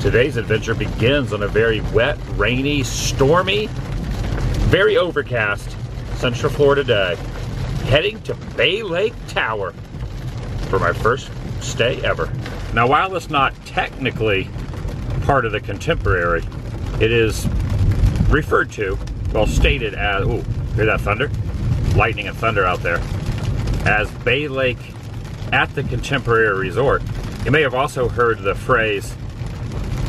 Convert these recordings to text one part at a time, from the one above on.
Today's adventure begins on a very wet, rainy, stormy, very overcast Central Florida day, heading to Bay Lake Tower for my first stay ever. Now, while it's not technically part of the Contemporary, it is referred to, well, stated as, ooh, hear that thunder? Lightning and thunder out there, as Bay Lake at the Contemporary Resort. You may have also heard the phrase,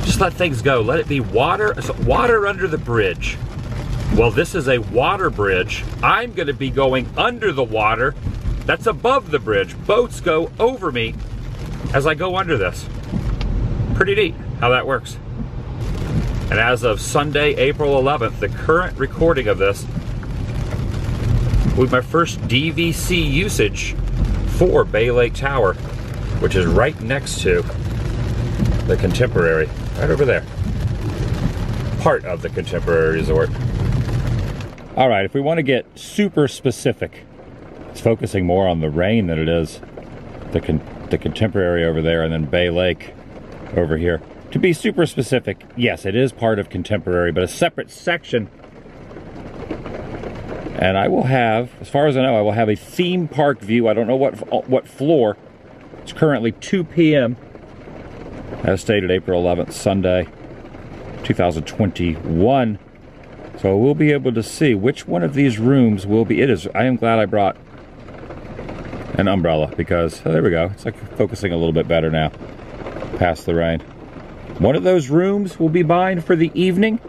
just let things go, let it be water, water under the bridge. Well, this is a water bridge. I'm gonna be going under the water that's above the bridge. Boats go over me as I go under this. Pretty neat how that works. And as of Sunday, April 11th, the current recording of this will be my first DVC usage for Bay Lake Tower, which is right next to the Contemporary, right over there. Part of the Contemporary Resort. All right, if we want to get super specific, it's focusing more on the rain than it is the Contemporary over there and then Bay Lake over here. To be super specific, yes, it is part of Contemporary, but a separate section. And I will have, as far as I know, I will have a theme park view. I don't know what floor. It's currently 2 p.m. as stated, April 11th, Sunday, 2021. So we'll be able to see which one of these rooms will be. I am glad I brought an umbrella because, oh, there we go. It's like focusing a little bit better now, past the rain. One of those rooms will be mine for the evening.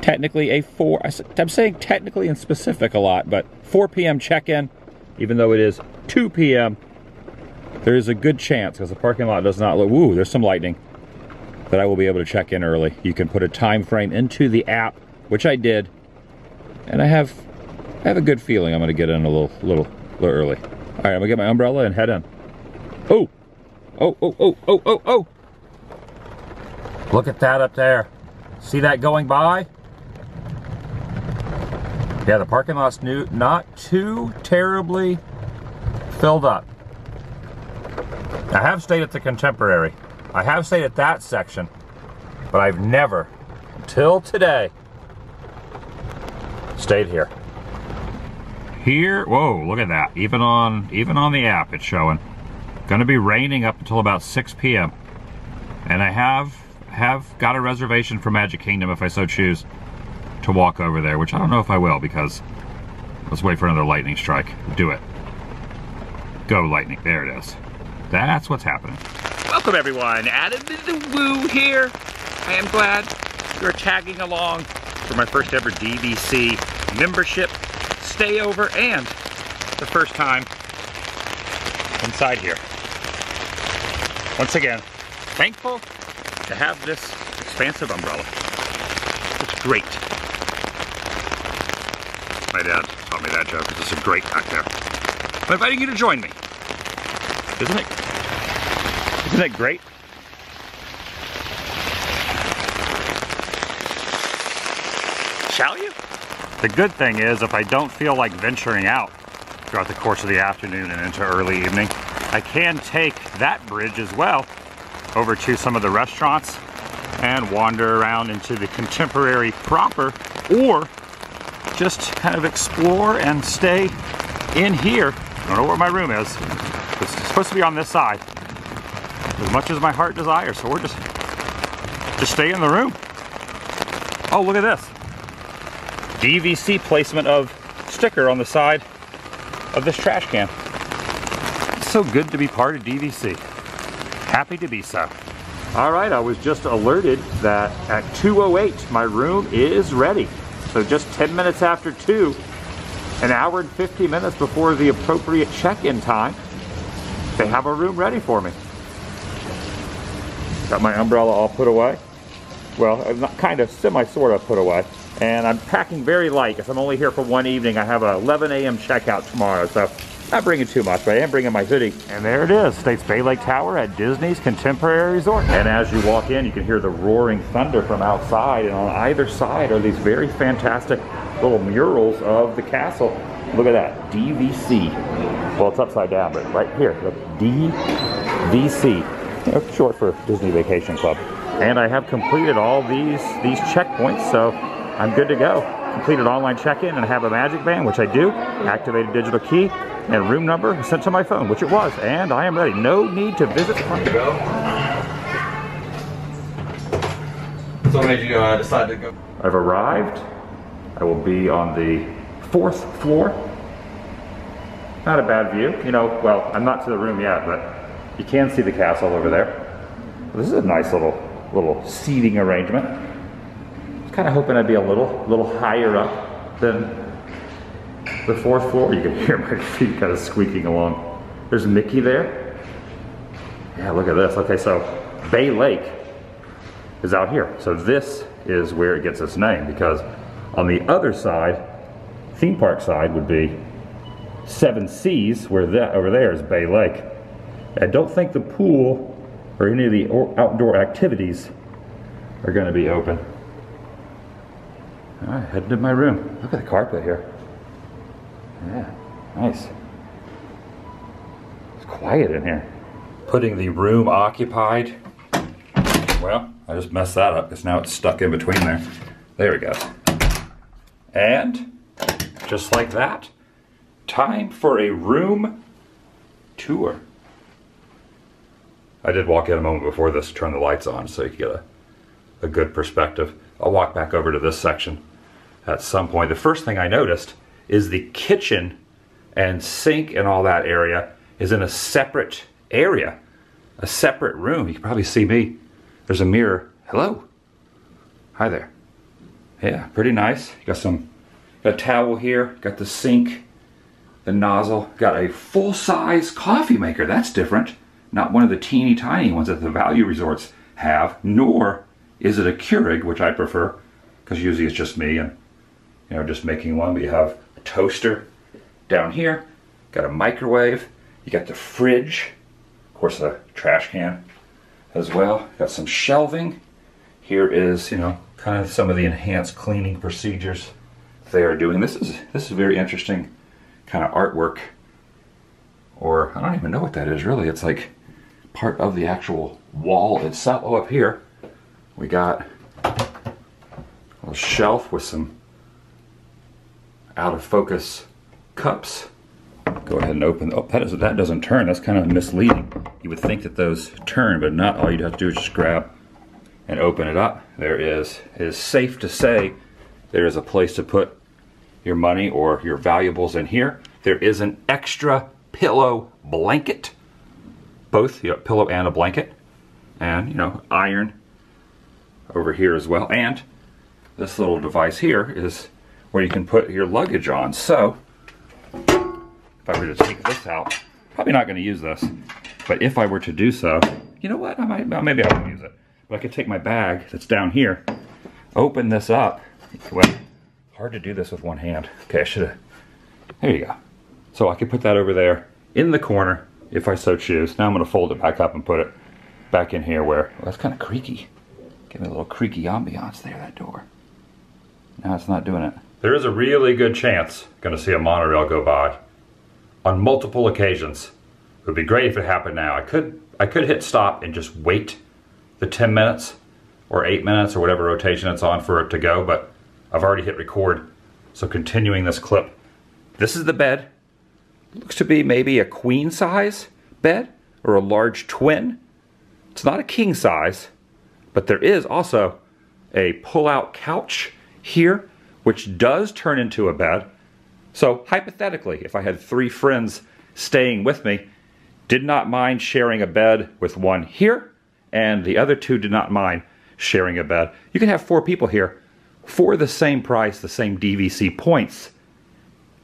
Technically I'm saying technically and specific a lot, but 4 p.m. check-in, even though it is 2 p.m., there is a good chance, because the parking lot does not look, woo, there's some lightning, that I will be able to check in early. You can put a time frame into the app, which I did, and I have a good feeling I'm going to get in a little early. All right, I'm going to get my umbrella and head in. Oh! Oh, oh, oh, oh, oh, oh! Look at that up there. See that going by? Yeah, the parking lot's not too terribly filled up. I have stayed at the Contemporary. I have stayed at that section, but I've never, until today, stayed here. Here, whoa, look at that. Even on the app, it's showing. Gonna be raining up until about 6 p.m. And I have got a reservation for Magic Kingdom if I so choose to walk over there, which I don't know if I will, because let's wait for another lightning strike. Do it. Go lightning, there it is. That's what's happening. Welcome everyone, TheDailyWoo here. I am glad you're tagging along for my first ever DVC membership, stay over, and the first time inside here. Once again, thankful to have this expansive umbrella. It's great. My dad taught me that joke. It's a great back there. I'm inviting you to join me. Isn't it great? Shall you? The good thing is, if I don't feel like venturing out throughout the course of the afternoon and into early evening, I can take that bridge as well over to some of the restaurants and wander around into the Contemporary proper, or just kind of explore and stay in here. I don't know where my room is. It's supposed to be on this side, as much as my heart desires, so we're just stay in the room. Oh, look at this. DVC placement of sticker on the side of this trash can. It's so good to be part of DVC. Happy to be so. All right, I was just alerted that at 2:08 my room is ready. So just 10 minutes after 2, an hour and 50 minutes before the appropriate check-in time, they have a room ready for me. Got my umbrella all put away. Well, kind of, sort of put away. And I'm packing very light because I'm only here for one evening. I have a 11 a.m. checkout tomorrow, so not bringing too much, but I am bringing my hoodie. And there it is, states Bay Lake Tower at Disney's Contemporary Resort. And as you walk in, you can hear the roaring thunder from outside, and on either side are these very fantastic little murals of the castle. Look at that, DVC. Well, it's upside down, but right here, look, DVC. Short for Disney Vacation Club. And I have completed all these checkpoints, so I'm good to go. Completed online check-in and have a magic band, which I do. Activated digital key and room number sent to my phone, which it was. And I am ready. No need to visit the front. So what made you decide to go? I've arrived. I will be on the 4th floor. Not a bad view. You know, well, I'm not to the room yet, but you can see the castle over there. This is a nice little seating arrangement. I was kind of hoping I'd be a little higher up than the 4th floor. You can hear my feet kind of squeaking along. There's Mickey there. Yeah, look at this. Okay, so Bay Lake is out here. So this is where it gets its name, because on the other side, theme park side, would be Seven Seas, where that over there is Bay Lake. I don't think the pool or any of the outdoor activities are going to be open. All right, heading to my room. Look at the carpet here. Yeah, nice. It's quiet in here. Putting the room occupied. Well, I just messed that up because now it's stuck in between there. There we go. And just like that, time for a room tour. I did walk in a moment before this to turn the lights on so you could get a good perspective. I'll walk back over to this section at some point. The first thing I noticed is the kitchen and sink and all that area is in a separate area, a separate room. You can probably see me. There's a mirror. Hello. Hi there. Yeah, pretty nice. Got a towel here, got the sink, the nozzle, got a full-size coffee maker. That's different. Not one of the teeny tiny ones that the value resorts have, nor is it a Keurig, which I prefer, because usually it's just me and, you know, just making one. But you have a toaster down here, got a microwave, you got the fridge, of course a trash can as well, got some shelving. Here is, you know, kind of some of the enhanced cleaning procedures they are doing. This is very interesting kind of artwork, or I don't even know what that is really. It's like part of the actual wall itself. Oh, up here we got a little shelf with some out of focus cups. Go ahead and open. Oh, that doesn't turn. That's kind of misleading. You would think that those turn, but not. All you'd have to do is just grab and open it up. There is. It is safe to say there is a place to put your money or your valuables in here. There is an extra pillow blanket, both, you know, pillow and a blanket, and, you know, iron over here as well. And this little device here is where you can put your luggage on. So if I were to take this out, probably not going to use this, but if I were to do so, you know what, maybe I won't use it. But I could take my bag that's down here, open this up. Well, hard to do this with one hand. Okay, I should have. There you go. So I could put that over there in the corner if I so choose. Now I'm going to fold it back up and put it back in here where, well, that's kind of creaky. Give me a little creaky ambiance there, that door. Now it's not doing it. There is a really good chance going to see a monorail go by on multiple occasions. It would be great if it happened now. I could hit stop and just wait the 10 minutes or 8 minutes or whatever rotation it's on for it to go, but I've already hit record. So continuing this clip. This is the bed. Looks to be maybe a queen size bed or a large twin. It's not a king size, but there is also a pull-out couch here, which does turn into a bed. So hypothetically, if I had 3 friends staying with me, did not mind sharing a bed with one here, and the other 2 did not mind sharing a bed, you can have 4 people here for the same price, the same DVC points,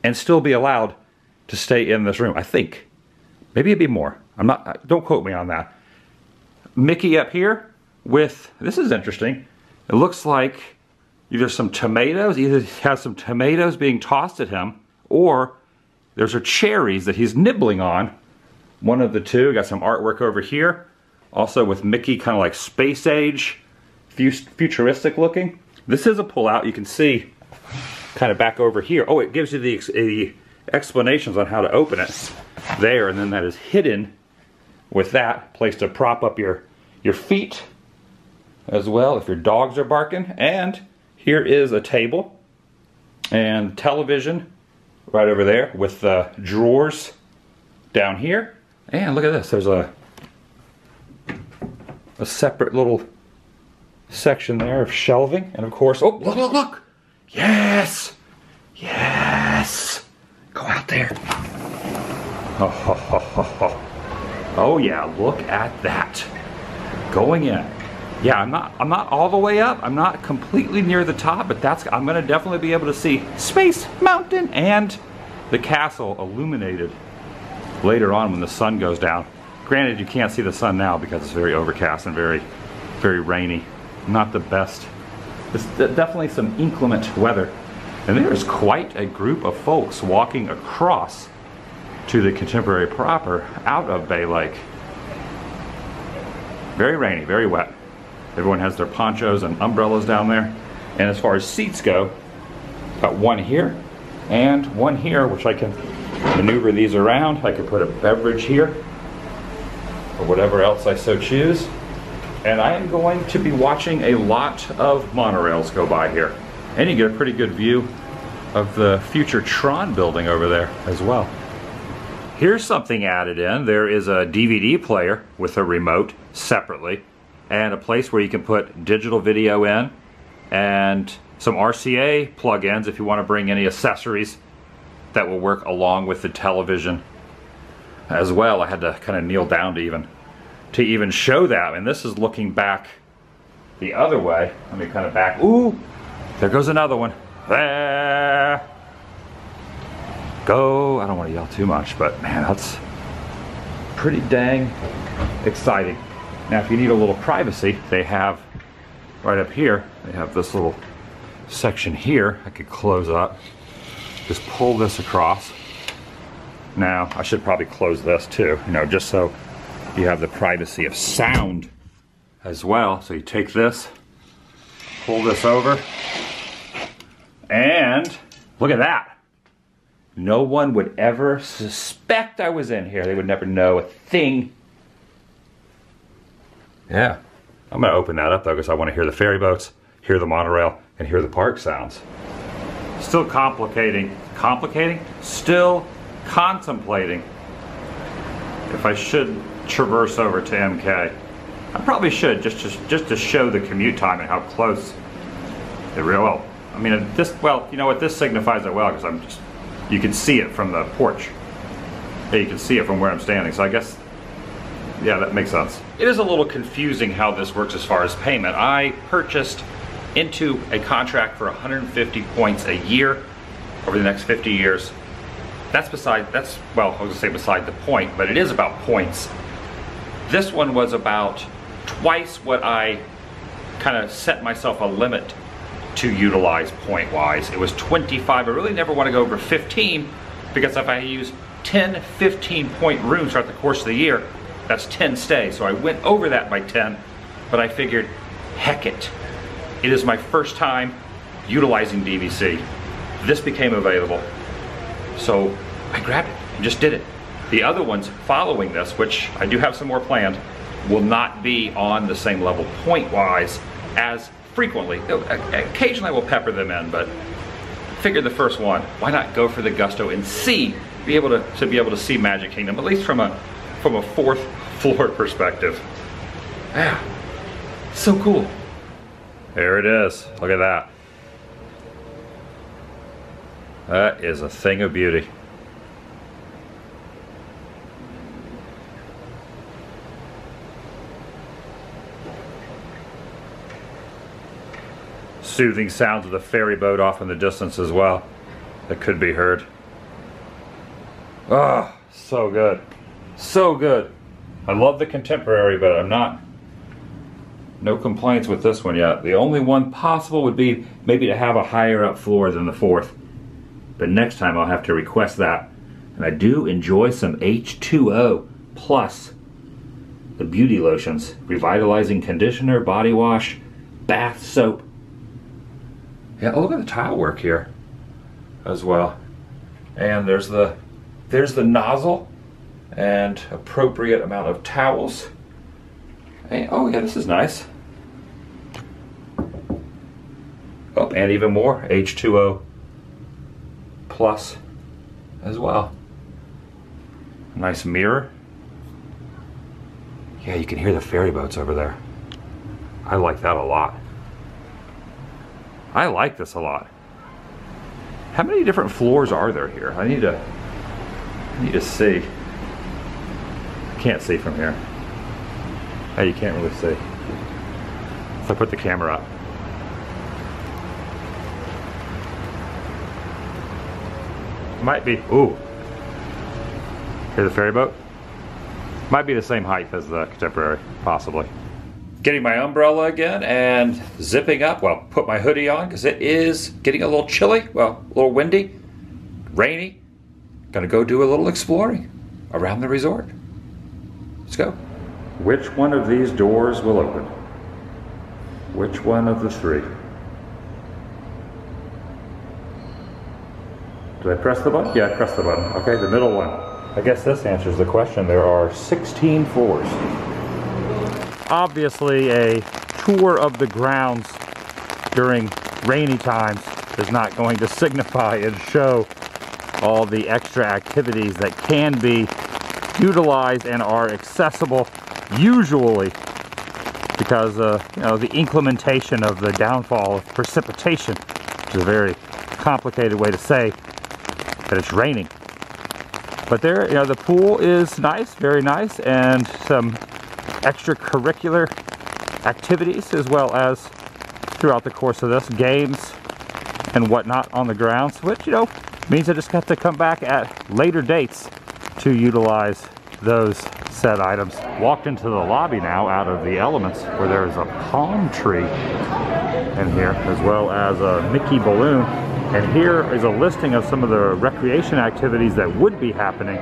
and still be allowed to stay in this room. I think. Maybe it'd be more. I'm not, don't quote me on that. Mickey up here with, this is interesting. It looks like either some tomatoes, either has some tomatoes being tossed at him, or there's cherries that he's nibbling on. One of the two. Got some artwork over here. Also with Mickey, kind of like space age, futuristic looking. This is a pull-out. You can see kind of back over here. Oh, it gives you the explanations on how to open it there, and then that is hidden with that place to prop up your feet. as well if your dogs are barking. And here is a table and television right over there with the drawers down here. And look at this, there's a separate little section there of shelving. And of course, oh, look, look, look. Yes, yes. Go out there. Oh, ho, ho, ho, ho. Oh yeah, look at that. Going in. Yeah, I'm not all the way up. I'm not completely near the top, but I'm gonna definitely be able to see Space Mountain and the castle illuminated later on when the sun goes down. Granted, you can't see the sun now because it's very overcast and very, very rainy. Not the best. It's definitely some inclement weather. And there's quite a group of folks walking across to the Contemporary proper out of Bay Lake. Very rainy, very wet. Everyone has their ponchos and umbrellas down there. And as far as seats go, got one here and one here, which I can maneuver these around. I could put a beverage here or whatever else I so choose. And I am going to be watching a lot of monorails go by here. And you get a pretty good view of the future Tron building over there as well. Here's something added in. There is a DVD player with a remote separately, and a place where you can put digital video in, and some RCA plugins if you want to bring any accessories that will work along with the television as well. I had to kind of kneel down to even show that, and this is looking back the other way. Let me kind of back. Ooh, there goes another one. There. Go. I don't want to yell too much, but man, that's pretty dang exciting. Now, if you need a little privacy, they have right up here, they have this little section here I could close up. Just pull this across. Now, I should probably close this too, you know, just so you have the privacy of sound as well. So you take this, pull this over, and look at that. No one would ever suspect I was in here. They would never know a thing. Yeah, I'm gonna open that up though because I want to hear the ferry boats, hear the monorail, and hear the park sounds. Still still contemplating if I should traverse over to MK. I probably should, just to show the commute time and how close it really, well, I mean, this, well, you know what, this signifies it well because you can see it from the porch. Yeah, you can see it from where I'm standing, so I guess, yeah, that makes sense. It is a little confusing how this works as far as payment. I purchased into a contract for 150 points a year over the next 50 years. Well, I was gonna say beside the point, but it is about points. This one was about twice what I kind of set myself a limit to utilize point-wise. It was 25. I really never want to go over 15 because if I use 10, 15 point rooms throughout the course of the year, that's 10 stays. So I went over that by 10, but I figured, heck it. It is my first time utilizing DVC. This became available. So I grabbed it and just did it. The other ones following this, which I do have some more planned, will not be on the same level point-wise as frequently. Occasionally I will pepper them in, but figured the first one, why not go for the gusto and be able to see Magic Kingdom, at least from a fourth floor perspective. Yeah, so cool. There it is, look at that. That is a thing of beauty. Soothing sounds of the ferry boat off in the distance as well that could be heard. Oh, so good. So good. I love the Contemporary, but no complaints with this one yet. The only one possible would be maybe to have a higher up floor than the fourth. But next time I'll have to request that. And I do enjoy some H2O plus the beauty lotions. Revitalizing conditioner, body wash, bath soap. Yeah, oh, look at the tile work here as well. And there's the nozzle and appropriate amount of towels. And, oh yeah, this is nice. Oh, and even more H2O plus as well. Nice mirror. Yeah, you can hear the ferry boats over there. I like that a lot. I like this a lot. How many different floors are there here? I need to see. Can't see from here. Hey, you can't really see. So I put the camera up. Might be, ooh. Here's the ferry boat. Might be the same height as the Contemporary, possibly. Getting my umbrella again and zipping up. Well, put my hoodie on because it is getting a little chilly. Well, a little windy, rainy. Gonna go do a little exploring around the resort. Let's go. Which one of these doors will open? Which one of the three? Did I press the button? Yeah, I pressed the button. Okay, the middle one. I guess this answers the question. There are 16 floors. Obviously, a tour of the grounds during rainy times is not going to signify and show all the extra activities that can be utilized and are accessible usually because you know, the incrementation of the downfall of precipitation, which is a very complicated way to say that it's raining. But there, you know, the pool is nice, very nice, and some extracurricular activities as well as throughout the course of this, games and whatnot on the grounds, which, you know, means I just got to come back at later dates to utilize those said items. Walked into the lobby now out of the elements where there is a palm tree in here as well as a Mickey balloon. And here is a listing of some of the recreation activities that would be happening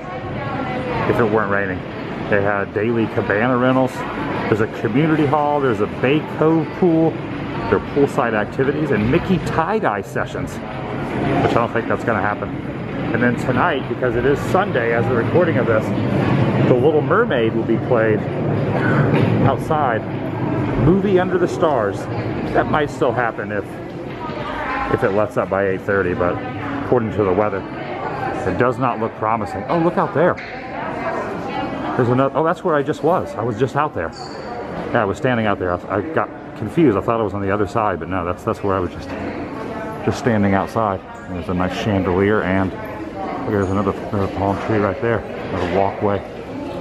if it weren't raining. They had daily cabana rentals, there's a community hall, there's a Bay Cove pool, there are poolside activities, and Mickey tie-dye sessions, which I don't think that's gonna happen. And then tonight, because it is Sunday as the recording of this, The Little Mermaid will be played outside. Movie Under the Stars. That might still happen if it lets up by 8:30, but according to the weather, it does not look promising. Oh, look out there. There's another, oh, that's where I just was. I was just out there. Yeah, I was standing out there. I got confused. I thought it was on the other side, but no, that's where I was just standing outside. And there's a nice chandelier, and look, there's another palm tree right there. Another walkway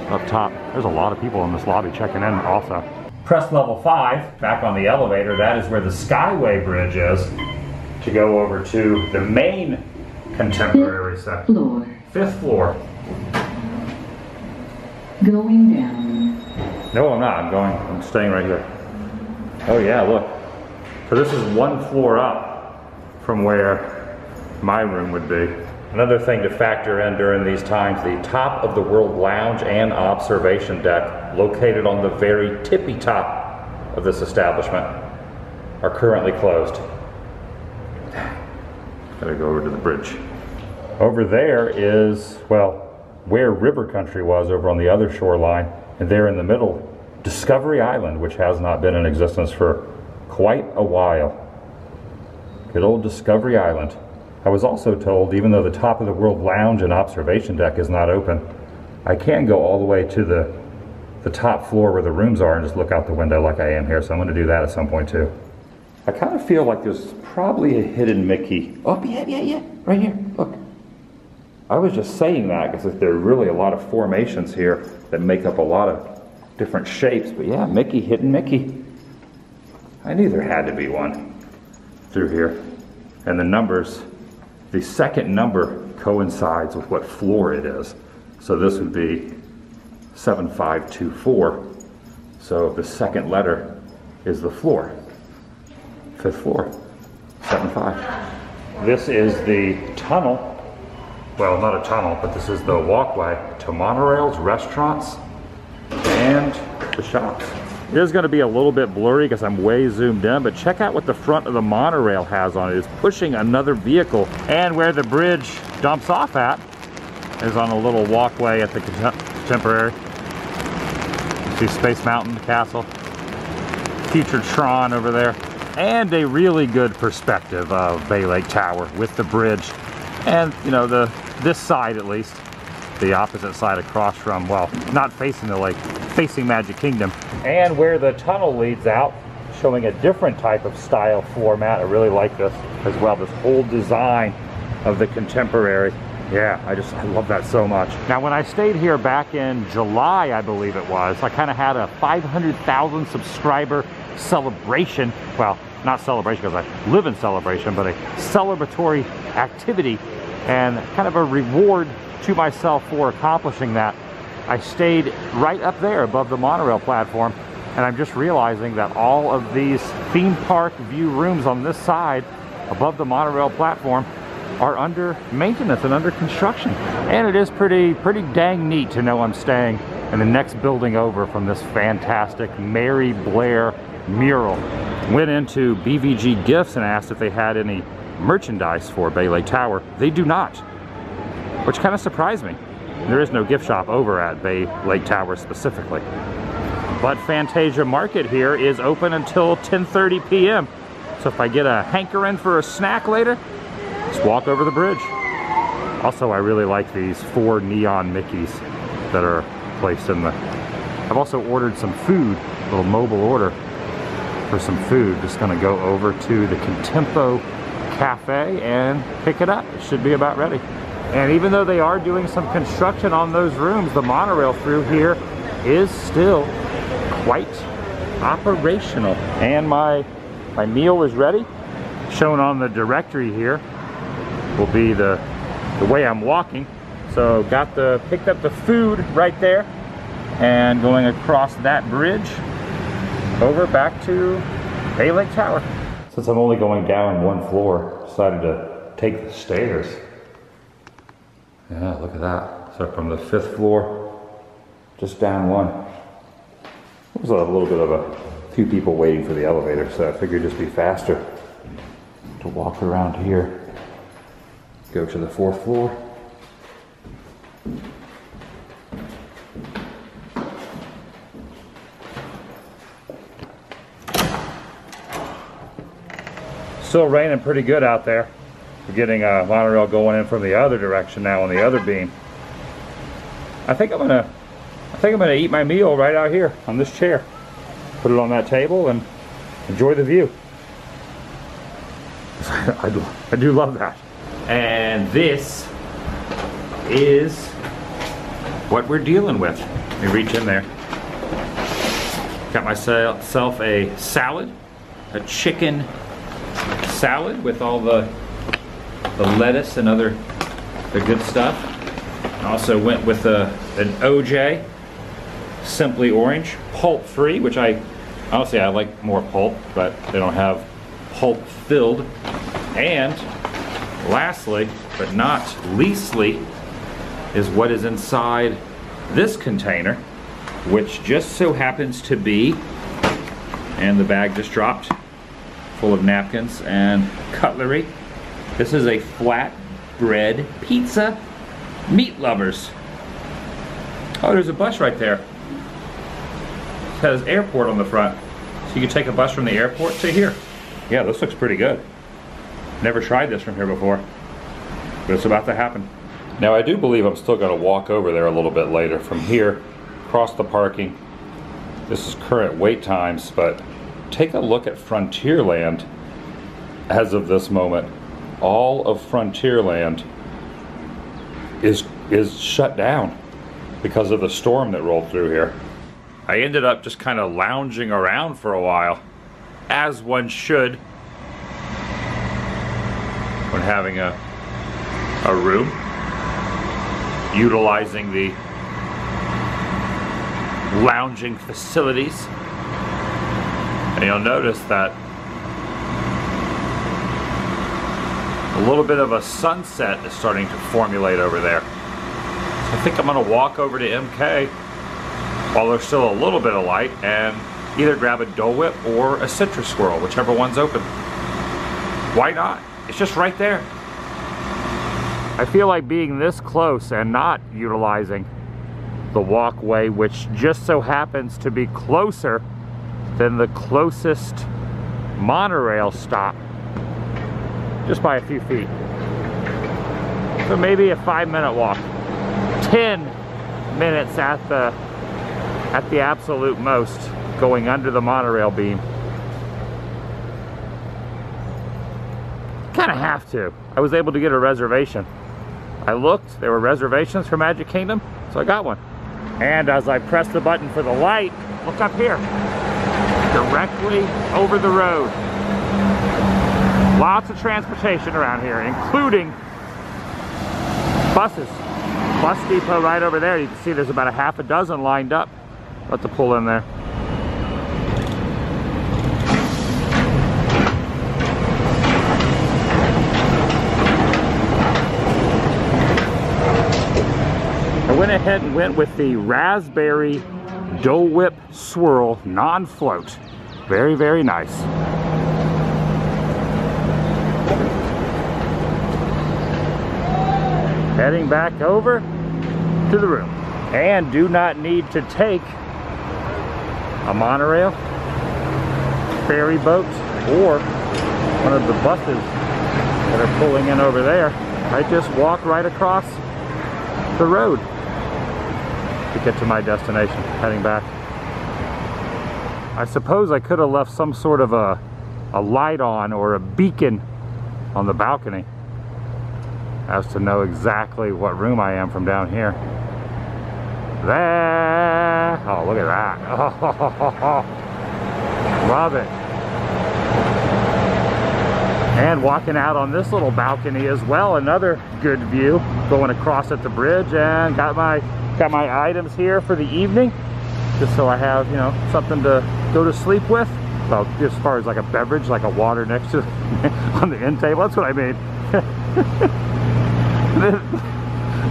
up top. There's a lot of people in this lobby checking in also. Press level 5, back on the elevator. That is where the Skyway Bridge is, to go over to the main Contemporary section. 5th floor. Going down. No, I'm not. I'm staying right here. Oh yeah, look. So this is 1 floor up from where my room would be. Another thing to factor in during these times, the top of the World Lounge and observation deck, located on the very tippy top of this establishment, are currently closed. Gotta go over to the bridge. Over there is, well, where River Country was over on the other shoreline, and there in the middle, Discovery Island, which has not been in existence for quite a while. Good old Discovery Island. I was also told, even though the top of the World Lounge and observation deck is not open, I can go all the way to the top floor where the rooms are and just look out the window like I am here, so I'm going to do that at some point too. I kind of feel like there's probably a hidden Mickey. Oh, yeah, right here, look. I was just saying that because there are really a lot of formations here that make up a lot of different shapes, but yeah, Mickey, hidden Mickey. I knew there had to be one through here. And the numbers, the second number coincides with what floor it is. So this would be 7524. So the second letter is the floor. 5th floor, 75. This is the tunnel. Well, not a tunnel, but this is the walkway to monorails, restaurants, and the shops. It is going to be a little bit blurry because I'm way zoomed in, but check out what the front of the monorail has on it. It's pushing another vehicle. And where the bridge dumps off at is on a little walkway at the Contemporary. You see Space Mountain, the castle. Future Tron over there. and a really good perspective of Bay Lake Tower with the bridge. And you know, this side at least, the opposite side across from, well, not facing the lake, facing Magic Kingdom. And where the tunnel leads out, showing a different type of style floor mat. I really like this as well, this whole design of the contemporary. Yeah, I love that so much. Now, when I stayed here back in July, I believe it was, I kind of had a 500,000 subscriber celebration. Well, not celebration because I live in celebration, but a celebratory activity and kind of a reward to myself for accomplishing that. I stayed right up there above the monorail platform, and I'm just realizing that all of these theme park view rooms on this side above the monorail platform are under maintenance and under construction. And it is pretty dang neat to know I'm staying in the next building over from this fantastic Mary Blair mural. Went into BVG Gifts and asked if they had any merchandise for Bay Lake Tower. They do not, which kind of surprised me. There is no gift shop over at Bay Lake Tower specifically. But Fantasia Market here is open until 10:30 p.m. So if I get a hankering for a snack later, just walk over the bridge. Also, I really like these 4 neon Mickeys that are placed in the... I've also ordered some food, a little mobile order for some food. Just gonna go over to the Contempo Cafe and pick it up. It should be about ready. And even though they are doing some construction on those rooms, the monorail through here is still quite operational. And my meal is ready. Shown on the directory here will be the way I'm walking. So picked up the food right there and going across that bridge over back to Bay Lake Tower. Since I'm only going down 1 floor, decided to take the stairs. Yeah, look at that. So from the 5th floor, just down 1. There was a little bit of a few people waiting for the elevator, so I figured it'd just be faster to walk around here. Go to the 4th floor. Still raining pretty good out there. We're getting a monorail going in from the other direction now on the other beam. I think I'm gonna eat my meal right out here on this chair. Put it on that table and enjoy the view. I do love that. And this is what we're dealing with. Let me reach in there. Got myself a salad, a chicken salad with all the lettuce and the good stuff. I also went with an OJ, Simply Orange, pulp free, which honestly I like more pulp, but they don't have pulp filled. And lastly, but not leastly, is what is inside this container, which just so happens to be, and the bag just dropped, full of napkins and cutlery. This is a flatbread pizza, meat lovers. Oh, there's a bus right there. It has airport on the front. So you can take a bus from the airport to here. Yeah, this looks pretty good. Never tried this from here before, but it's about to happen. Now I do believe I'm still gonna walk over there a little bit later. From here, across the parking. This is current wait times, but take a look at Frontierland as of this moment. All of Frontierland is shut down because of the storm that rolled through here. I ended up just kind of lounging around for a while, as one should when having a room, utilizing the lounging facilities. And you'll notice that a little bit of a sunset is starting to formulate over there. So I think I'm gonna walk over to MK while there's still a little bit of light and either grab a Dole Whip or a citrus swirl, whichever one's open. Why not? It's just right there. I feel like being this close and not utilizing the walkway, which just so happens to be closer than the closest monorail stop just by a few feet. So maybe a 5-minute walk. 10 minutes at the absolute most going under the monorail beam. Kind of have to. I was able to get a reservation. I looked, there were reservations for Magic Kingdom, so I got one. And as I pressed the button for the light, look up here. Directly over the road. Lots of transportation around here, including buses. Bus depot right over there. You can see there's about a half a dozen lined up. About to pull in there. I went ahead and went with the Raspberry Dole Whip Swirl non-float. Very, very nice. Heading back over to the room. And do not need to take a monorail, ferry boat, or one of the buses that are pulling in over there. I just walk right across the road to get to my destination, heading back. I suppose I could have left some sort of a light on or a beacon on the balcony as to know exactly what room I am from down here. There! Oh, look at that. Oh, love it. And walking out on this little balcony as well, another good view, going across at the bridge, and got my items here for the evening, just so I have, you know, something to go to sleep with. Well, as far as like a beverage, like a water next to on the end table, that's what I mean. A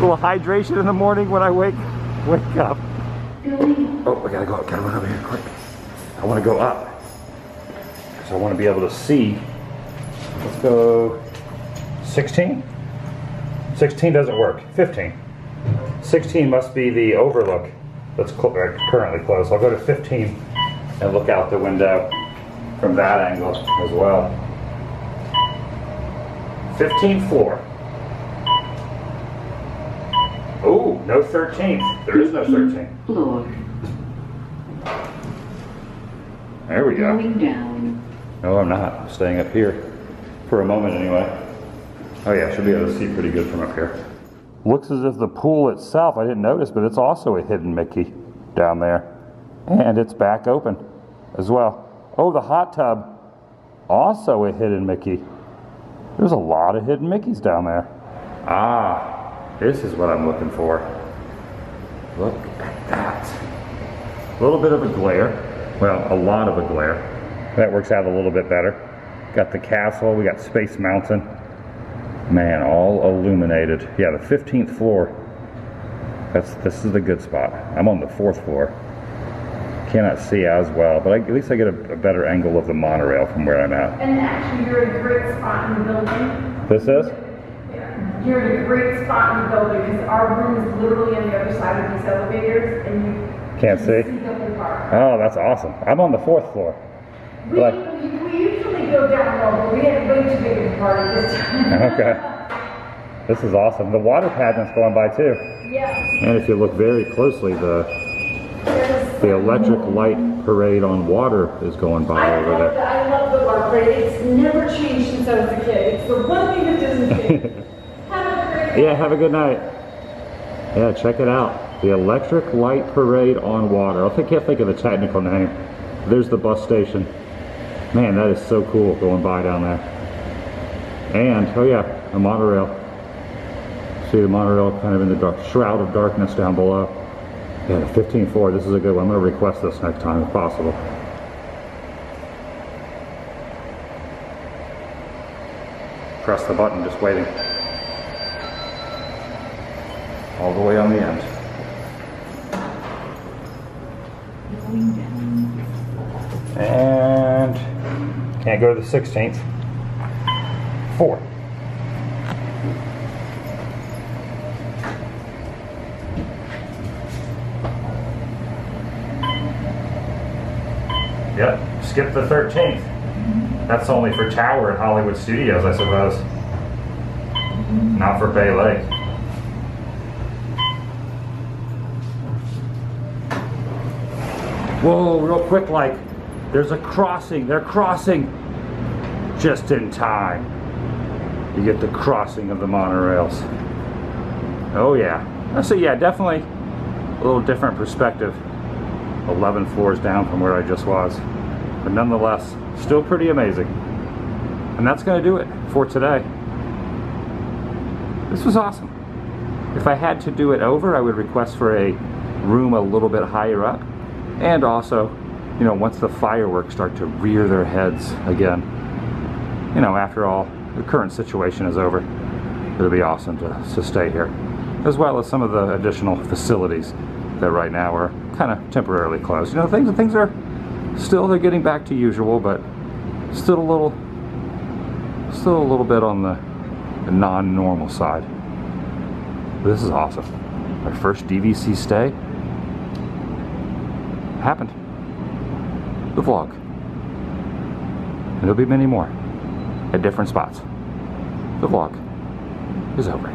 little hydration in the morning when I wake up. Oh, I gotta run over here quick. I want to go up because I want to be able to see. Let's go 16. 16 doesn't work. 15. 16 must be the overlook that's currently closed. I'll go to 15 and look out the window from that angle as well. 15th floor. Oh, no 13th. There is no 13th. Floor. There we go. Going down. No, I'm not. I'm staying up here for a moment anyway. Oh yeah, I should be able to see pretty good from up here. Looks as if the pool itself, I didn't notice, but it's also a hidden Mickey down there. And it's back open as well. Oh, the hot tub, also a hidden Mickey. There's a lot of hidden Mickeys down there. Ah. This is what I'm looking for. Look at that. A little bit of a glare. Well, a lot of a glare. That works out a little bit better. Got the castle, we got Space Mountain. Man, all illuminated. Yeah, the 15th floor. This is the good spot. I'm on the 4th floor. Cannot see as well, but at least I get a better angle of the monorail from where I'm at. And actually, you're in a great spot in the building. This is? You're in a great spot in the building because our room is literally on the other side of these elevators, and you can't see the whole park. Oh, that's awesome. I'm on the 4th floor. We usually go down low, but we had way too big of a party this time. Okay. This is awesome. The water pageant's going by too. Yeah. And if you look very closely, the electric light parade on water is going by over there. I love the water parade. It's never changed since I was a kid. It's the one thing that doesn't change. Yeah, have a good night. Yeah, check it out. The Electric Light Parade on Water. I can't think of the technical name. There's the bus station. Man, that is so cool going by down there. And, oh yeah, a monorail. See the monorail kind of in the dark, shroud of darkness down below. Yeah, the 15th floor. This is a good one. I'm going to request this next time if possible. Press the button, just waiting. All the way on the end. And can't go to the 16th. 4. Yep, skip the 13th. That's only for Tower and Hollywood Studios, I suppose. Not for Bay Lake. Whoa, real quick, like, there's a crossing. They're crossing just in time. You get the crossing of the monorails. Oh yeah. So yeah, definitely a little different perspective. 11 floors down from where I just was. But nonetheless, still pretty amazing. And that's going to do it for today. This was awesome. If I had to do it over, I would request for a room a little bit higher up. And also, you know, once the fireworks start to rear their heads again, you know, after all, the current situation is over, it'll be awesome to stay here. As well as some of the additional facilities that right now are kind of temporarily closed. You know, things are still, they're getting back to usual, but still a little bit on the non-normal side. This is awesome. My first DVC stay happened. The vlog. And there'll be many more at different spots. The vlog is over.